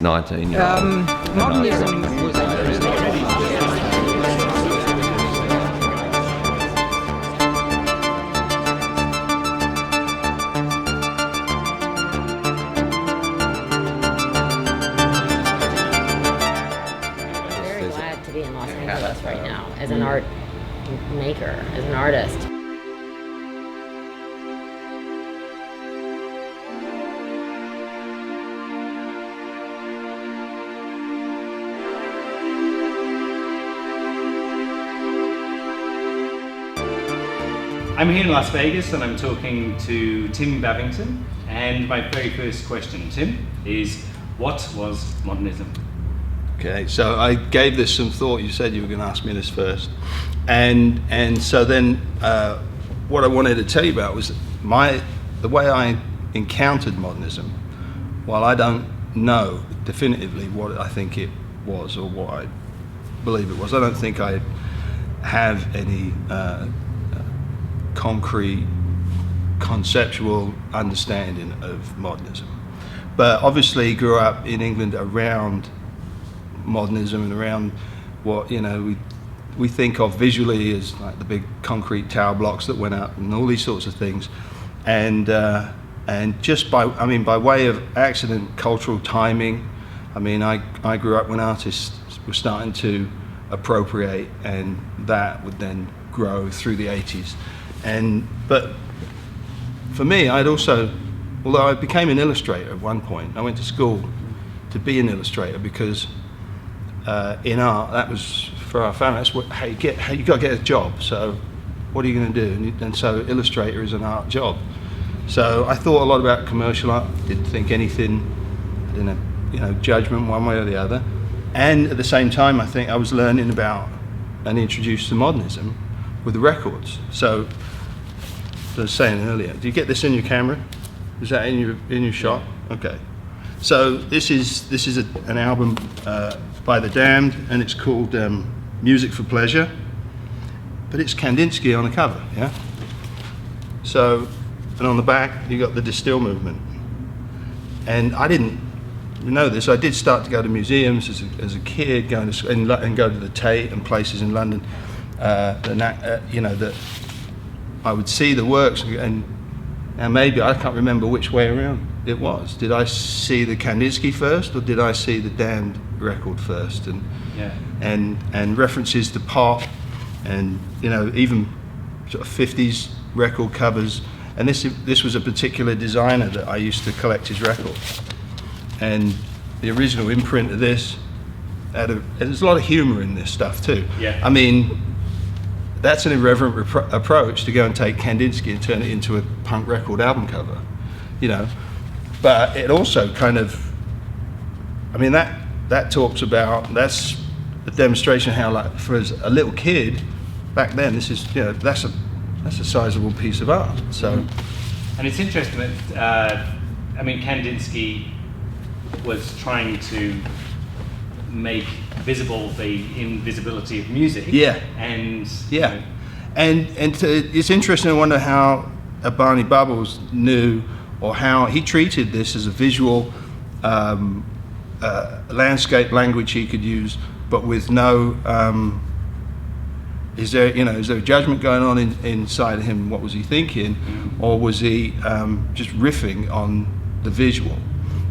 19-year-old. Modernism was very glad to be in Los Angeles right now as an art maker, as an artist. I'm here in Las Vegas and I'm talking to Tim Bavington, and my very first question, Tim, is what was modernism? Okay, so I gave this some thought. You said you were going to ask me this first, and so then what I wanted to tell you about was the way I encountered modernism. While I don't know definitively what I think it was or what I believe it was, I don't think I have any concrete conceptual understanding of modernism, but obviously grew up in England around modernism and around what we think of visually as like the big concrete tower blocks that went up and all these sorts of things, and just by way of accident, cultural timing. I grew up when artists were starting to appropriate, and that would then grow through the 80s. But for me, although I became an illustrator at one point, I went to school to be an illustrator because in art, that was for our family. That's how you got to get a job. So what are you going to do? And so illustrator is an art job. So I thought a lot about commercial art. Didn't think anything, didn't have judgment one way or the other. And at the same time, I think I was learning about and introduced to modernism with the records. So as I was saying earlier, do you get this in your camera? Is that in your shot? Okay. So this is an album by The Damned, and it's called Music for Pleasure, but it's Kandinsky on the cover, yeah? So, and on the back you got the Distill movement. And I didn't know this. I did start to go to museums as a kid, and go to the Tate and places in London. That I would see the works, and maybe I can't remember which way around it was. Did I see the Kandinsky first, or did I see the Damned record first? And references to pop, and even sort of 50s record covers. And this was a particular designer that I used to collect his records. And the original imprint of this there's a lot of humor in this stuff too. Yeah. That's an irreverent approach to go and take Kandinsky and turn it into a punk record album cover, But it also kind of, that talks about, that's a demonstration how, like, for a little kid back then, this is, that's a sizable piece of art. So, and it's interesting that Kandinsky was trying to make visible the invisibility of music. Yeah. And it's interesting to wonder how Barney Bubbles knew, or how he treated this as a visual landscape language he could use, but with no is there a judgment going on inside him? What was he thinking? Or was he just riffing on the visual?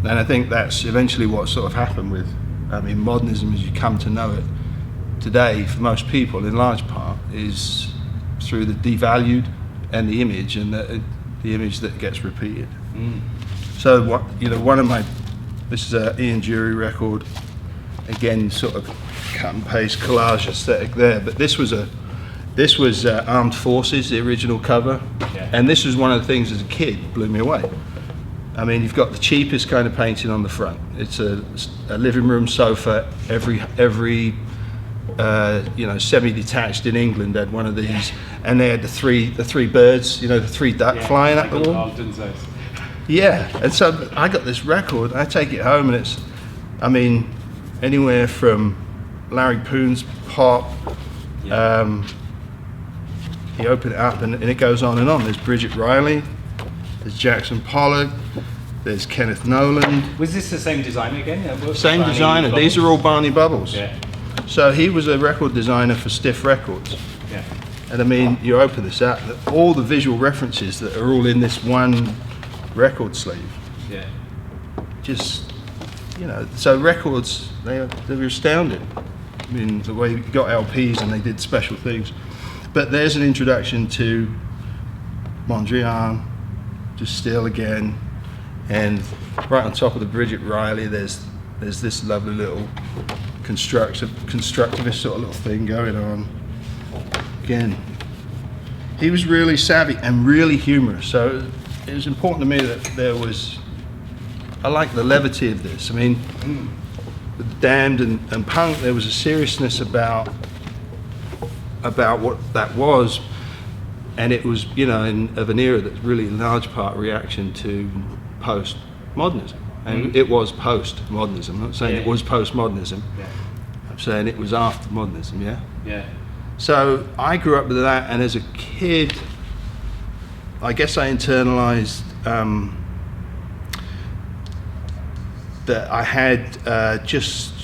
And I think that's eventually what sort of happened with modernism as you come to know it today, for most people in large part, is through the devalued and the image, and the image that gets repeated. So this is an Ian Dury record, again sort of cut and paste collage aesthetic there, but this was Armed Forces, the original cover. Yeah. And this was one of the things as a kid blew me away. You've got the cheapest kind of painting on the front. It's a living room sofa. Every semi-detached in England had one of these, and they had the three birds, the three duck flying up the wall. Yeah, and so I got this record. I take it home, and it's, anywhere from Larry Poon's pop. You open it up, and it goes on and on. There's Bridget Riley. There's Jackson Pollock. There's Kenneth Noland. Was this the same designer again? Same Barney designer. Bubbles? These are all Barney Bubbles. Yeah. So he was a record designer for Stiff Records. Yeah. And I mean, you open this up, all the visual references that are all in this one record sleeve. Yeah. Just, you know, so records, they were astounding. I mean, the way you got LPs and they did special things. But there's an introduction to Mondrian, just Still again, and right on top of the Bridget Riley, there's this lovely little constructivist sort of little thing going on. Again, he was really savvy and really humorous. So it was important to me that there was. I like the levity of this. I mean, with Damned and Punk, there was a seriousness about what that was, and it was, you know, of an era that's really in large part reaction to post-modernism. And it was post-modernism. I'm not saying it was post-modernism. Yeah. I'm saying it was after modernism, yeah? Yeah. So I grew up with that, and as a kid, I guess I internalized that I had just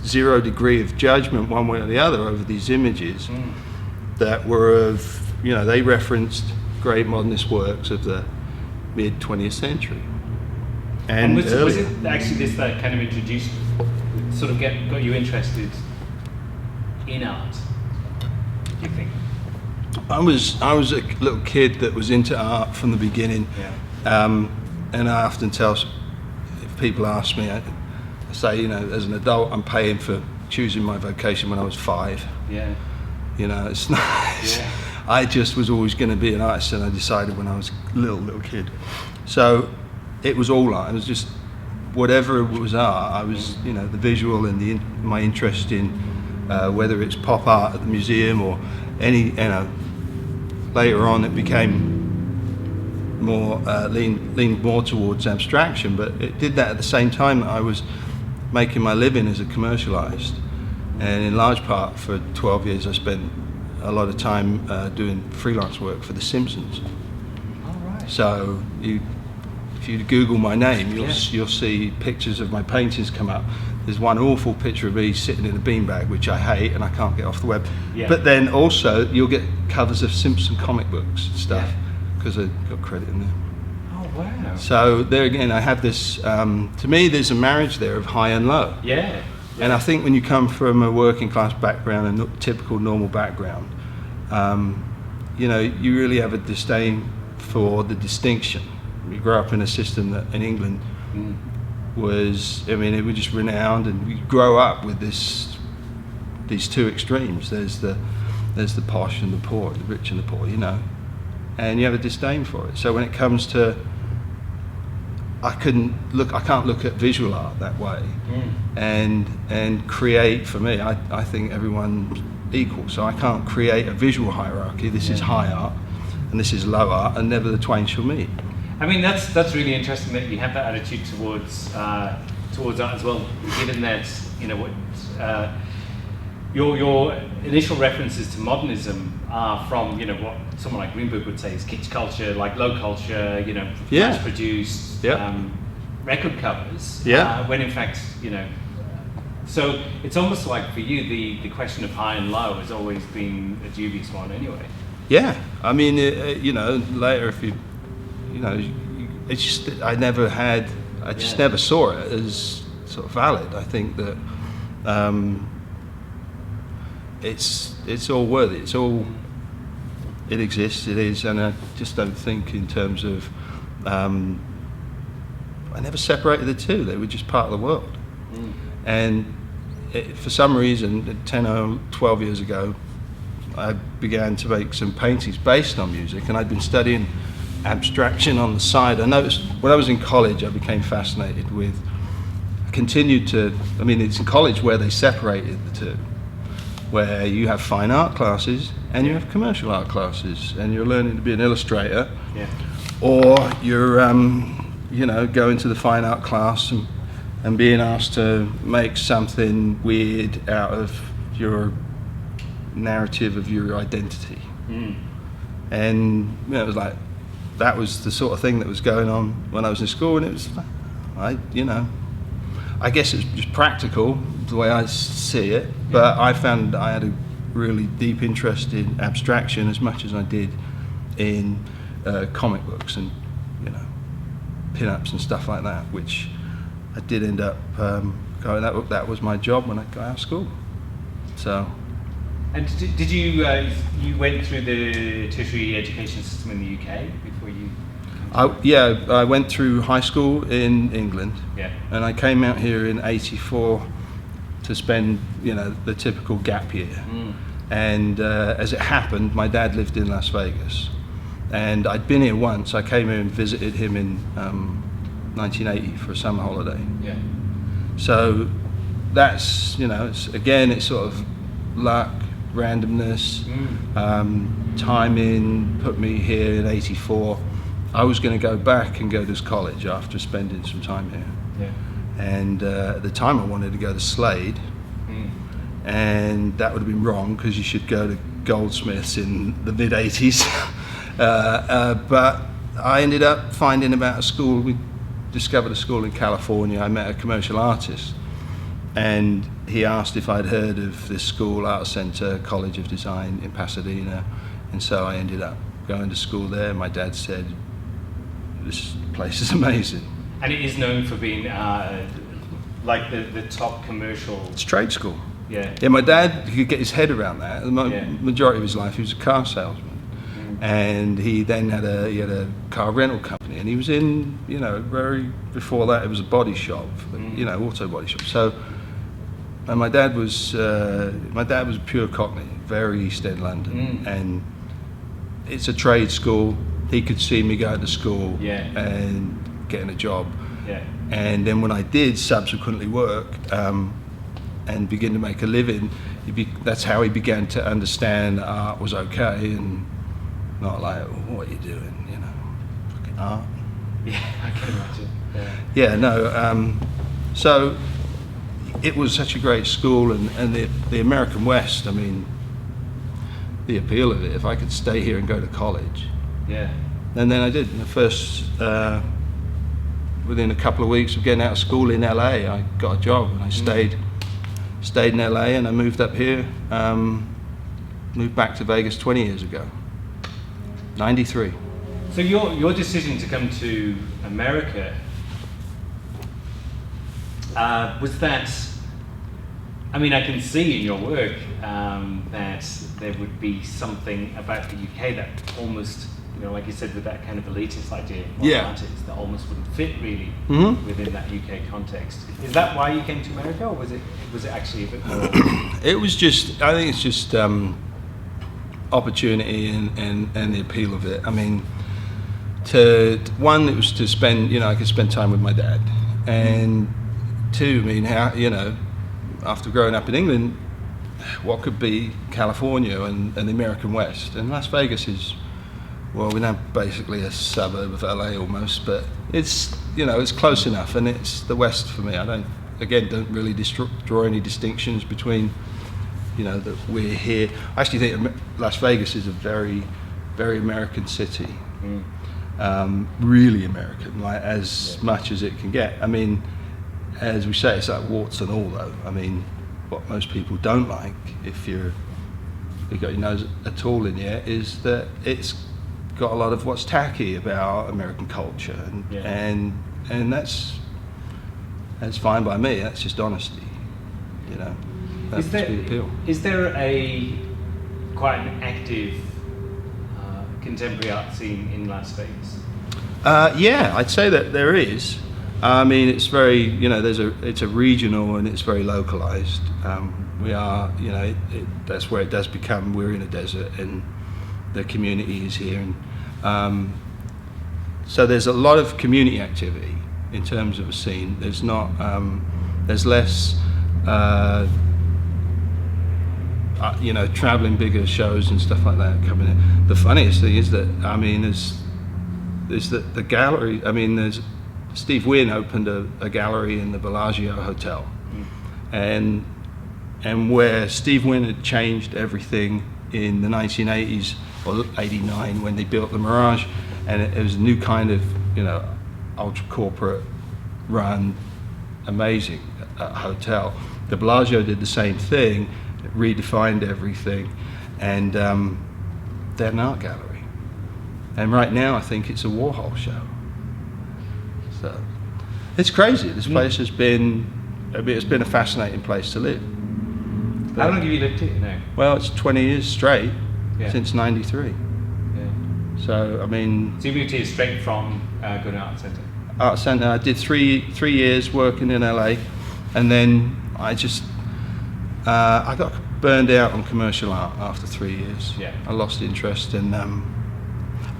0 degree of judgment one way or the other over these images that were of, you know, they referenced great modernist works of the mid 20th century. And was it actually this that kind of introduced, sort of got you interested in art, do you think? I was a little kid that was into art from the beginning. Yeah. And I often tell, if people ask me, I say, you know, as an adult, I'm paying for choosing my vocation when I was 5. Yeah. You know, it's not. Yeah. I just was always going to be an artist, and I decided when I was a little kid. So it was all art. It was just whatever was art. I was, you know, the visual and my interest in whether it's pop art at the museum or any, you know. Later on, it became more leaned more towards abstraction, but it did that at the same time that I was making my living as a commercial artist. And in large part, for 12 years, I spent a lot of time doing freelance work for the Simpsons. All right. So if you Google my name, you'll see pictures of my paintings come up. There's one awful picture of me sitting in a beanbag, which I hate and I can't get off the web. Yeah. But then also, you'll get covers of Simpson comic books and stuff, because I got credit in there. Oh, wow. So there again, I have this, to me, there's a marriage there of high and low. Yeah. And I think when you come from a working class background, a typical normal background, you know, you really have a disdain for the distinction. You grow up in a system that in England was, I mean, it was just renowned, and we grow up with these two extremes. There's the posh and the poor, the rich and the poor, you know, and you have a disdain for it. So when it comes to, I can't look at visual art that way, and create. For me, I think everyone's equal, so I can't create a visual hierarchy. This is high art, and this is low art, and never the twain shall meet. I mean, that's really interesting that you have that attitude towards art as well, given that, you know, what your initial references to modernism are from, you know, what someone like Greenberg would say is kitsch culture, like low culture, you know, mass-produced record covers. When in fact, you know, so it's almost like for you the question of high and low has always been a dubious one anyway. Yeah, I mean, you know, later if you know, it's just I just never saw it as sort of valid. I think that it's all worthy. It exists. It is, and I just don't think in terms of. I never separated the two. They were just part of the world. And for some reason, 10 or 12 years ago, I began to make some paintings based on music, and I'd been studying abstraction on the side. I noticed when I was in college, I became fascinated with, I mean, it's in college where they separated the two, where you have fine art classes and you have commercial art classes, and you're learning to be an illustrator, or you're, you know, going to the fine art class and being asked to make something weird out of your narrative of your identity. And you know, it was like, that was the sort of thing that was going on when I was in school, and it was, I guess it's just practical the way I see it, but I found I had a really deep interest in abstraction as much as I did in comic books and pin-ups and stuff like that, which I did end up going. That was my job when I got out of school. So. And did you you went through the tertiary education system in the UK before you? I went through high school in England, and I came out here in '84 to spend the typical gap year. And as it happened, my dad lived in Las Vegas, and I'd been here once. I came here and visited him in 1980 for a summer holiday. Yeah. So that's it's sort of luck, randomness, timing put me here in '84. I was going to go back and go to college after spending some time here. Yeah. And at the time I wanted to go to Slade, and that would have been wrong because you should go to Goldsmiths in the mid '80s. But I ended up finding about a school. We discovered a school in California. I met a commercial artist, and he asked if I'd heard of this school, Art Center College of Design in Pasadena, and so I ended up going to school there. My dad said, "This place is amazing." And it is known for being like the top commercial. It's trade school. Yeah. Yeah, my dad could get his head around that. The majority of his life, he was a car salesman. And he then had a car rental company, and he was in, before that it was a body shop, auto body shop. So, and my dad was a pure Cockney, very East End London, and it's a trade school. He could see me going to school and getting a job, and then when I did subsequently work and begin to make a living, that's how he began to understand art was okay and not like, what are you doing, fucking art. Yeah, I can imagine. So it was such a great school, and the American West, I mean, the appeal of it, if I could stay here and go to college. Yeah. And then I did. The first, within a couple of weeks of getting out of school in LA, I got a job, and I stayed in LA, and I moved up here, moved back to Vegas 20 years ago. 93. So your decision to come to America, was that, I mean, I can see in your work that there would be something about the UK that almost, like you said, with that kind of elitist idea of artists that almost wouldn't fit really within that UK context. Is that why you came to America, or was it actually a bit more? It was just, I think it's just opportunity and the appeal of it. I mean, one, it was to spend, I could spend time with my dad, and two, I mean, how, after growing up in England, what could be California and the American West? And Las Vegas is, well, we're now basically a suburb of LA almost, but it's, it's close enough, and it's the West for me. I don't really draw any distinctions between, that we're here. I actually think Las Vegas is a very, very American city. Really American, like as much as it can get. I mean, as we say, it's like warts and all, though. I mean, what most people don't like, if you've got your nose at all in the air, is that it's got a lot of what's tacky about American culture, and that's fine by me. That's just honesty, That's the appeal. Is there quite an active contemporary art scene in Las Vegas? Yeah, I'd say that there is. I mean, it's very, it's a regional, and it's very localized. We are, that's where it does become, we're in a desert, and the community is here. And so there's a lot of community activity in terms of a scene. There's not, there's less, traveling bigger shows and stuff like that coming in. The funniest thing is that, I mean, there's the gallery. I mean, there's Steve Wynn opened a gallery in the Bellagio Hotel, and where Steve Wynn had changed everything in the 1980s or '89 when they built the Mirage, and it was a new kind of, ultra corporate run, amazing hotel. The Bellagio did the same thing, it redefined everything, and they're an art gallery. And right now I think it's a Warhol show. So it's crazy. This place has been, it's been a fascinating place to live. But, how long have you lived here now? Well, it's 20 years straight, since '93. Yeah. So, I mean... So you moved here straight from Good Art Centre? Art Centre. I did three years working in LA, and then I just I got burned out on commercial art after 3 years. Yeah. I lost interest, and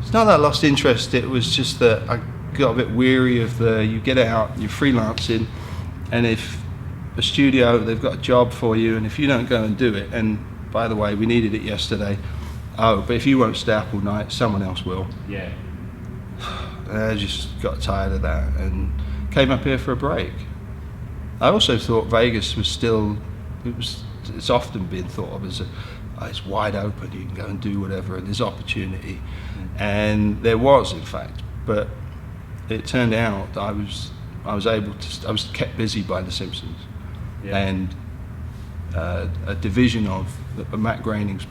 it's not that I lost interest. It was just that I got a bit weary of you get out, you're freelancing, and if a studio, they've got a job for you, and if you don't go and do it, and by the way, we needed it yesterday. Oh, but if you won't stay up all night, someone else will. Yeah. And I just got tired of that and came up here for a break. I also thought Vegas was still, it's often been thought of as it's wide open, you can go and do whatever, and there's opportunity. And there was, in fact, but it turned out that I was kept busy by the Simpsons. Yeah. And a division of Matt Groening's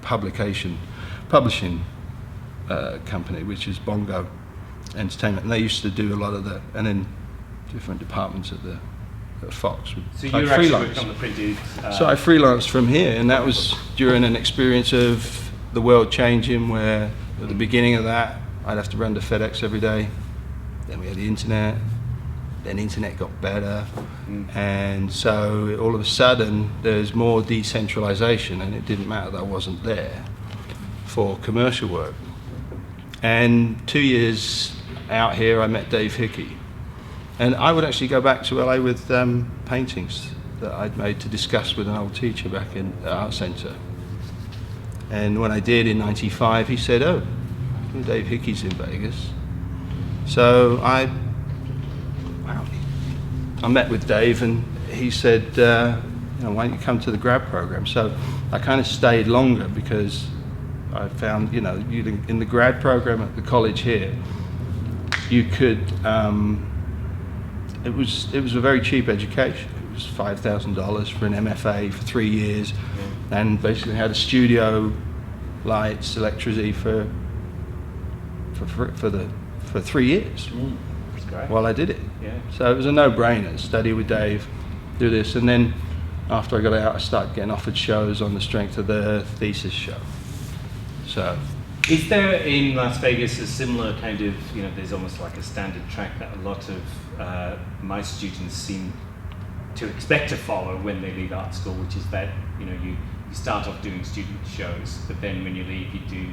publishing company, which is Bongo Entertainment, and they used to do a lot of and then different departments at Fox. So you were actually working on the printed... So I freelanced from here, and that was during an experience of the world changing, where at the beginning of that, I'd have to run to FedEx every day. Then we had the internet. Then the internet got better, and so all of a sudden there's more decentralization, and it didn't matter that I wasn't there for commercial work. And 2 years out here, I met Dave Hickey, and I would actually go back to LA with paintings that I'd made to discuss with an old teacher back in the Art Centre. And when I did in '95, he said, "Oh, Dave Hickey's in Vegas." So I met with Dave, and he said, why don't you come to the grad program? So I kind of stayed longer because I found, in the grad program at the college here, you could, it was a very cheap education. It was $5,000 for an MFA for 3 years, and basically had a studio, lights, electricity for 3 years. While I did it. Yeah. So it was a no-brainer, study with Dave, do this, and then after I got out I started getting offered shows on the strength of the thesis show. So is there in Las Vegas a similar kind of, there's almost like a standard track that a lot of my students seem to expect to follow when they leave art school, which is that, you start off doing student shows, but then when you leave you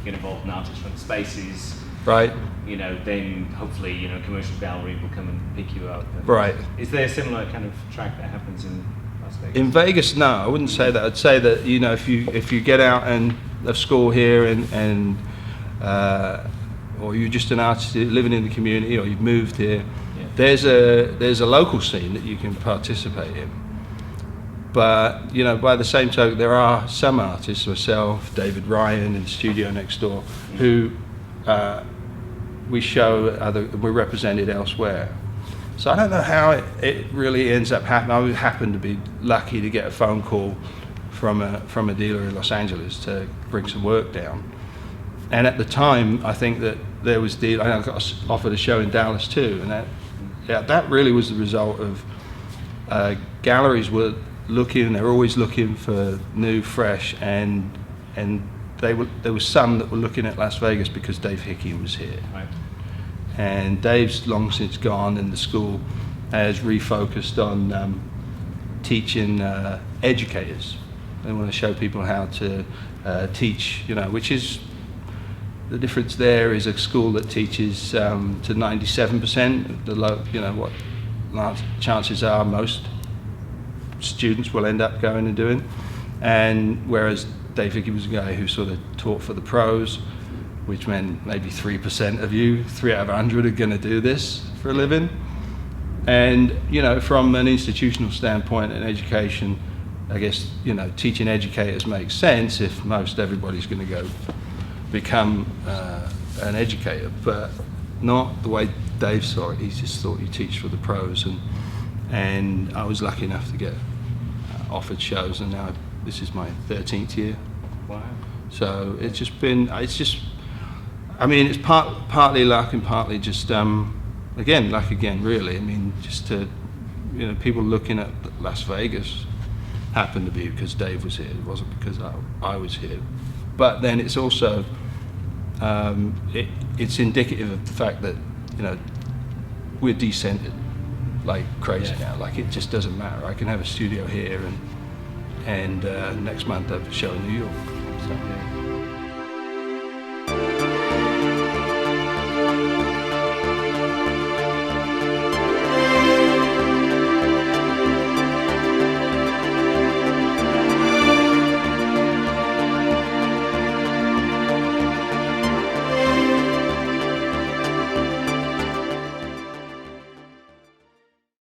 get involved in artist-run spaces. Right. Then hopefully, commercial gallery will come and pick you up. Right. Is there a similar kind of track that happens in Las Vegas? In Vegas, no, I wouldn't say that. I'd say that, if you get out of school here and or you're just an artist living in the community, or you've moved here, there's a local scene that you can participate in. But by the same token, there are some artists, myself, David Ryan in the studio next door, who we're represented elsewhere. So I don't know how it really ends up happening. I happen to be lucky to get a phone call from a dealer in Los Angeles to bring some work down. And at the time, I think that there was I got offered a show in Dallas too, and that really was the result of galleries were looking. They're always looking for new, fresh, and there was some that were looking at Las Vegas because Dave Hickey was here. Right. And Dave's long since gone, and the school has refocused on teaching educators. They want to show people how to teach, which is, the difference there is a school that teaches to 97%, what chances are most students will end up going and doing. And whereas Dave Hickey was a guy who sort of taught for the pros, which meant maybe 3% of you, 3 out of 100 are going to do this for a living. And, from an institutional standpoint and education, I guess, teaching educators makes sense if most everybody's going to go become an educator, but not the way Dave saw it. He just thought you teach for the pros, and I was lucky enough to get offered shows, and now this is my 13th year. Wow. So it's just been, I mean, it's partly luck and partly just, again, luck again, really. I mean, just to, you know, people looking at Las Vegas happened to be because Dave was here. It wasn't because I was here. But then it's also, it's indicative of the fact that, you know, we're decentered like crazy now. Like, it just doesn't matter. I can have a studio here and next month have a show in New York. So,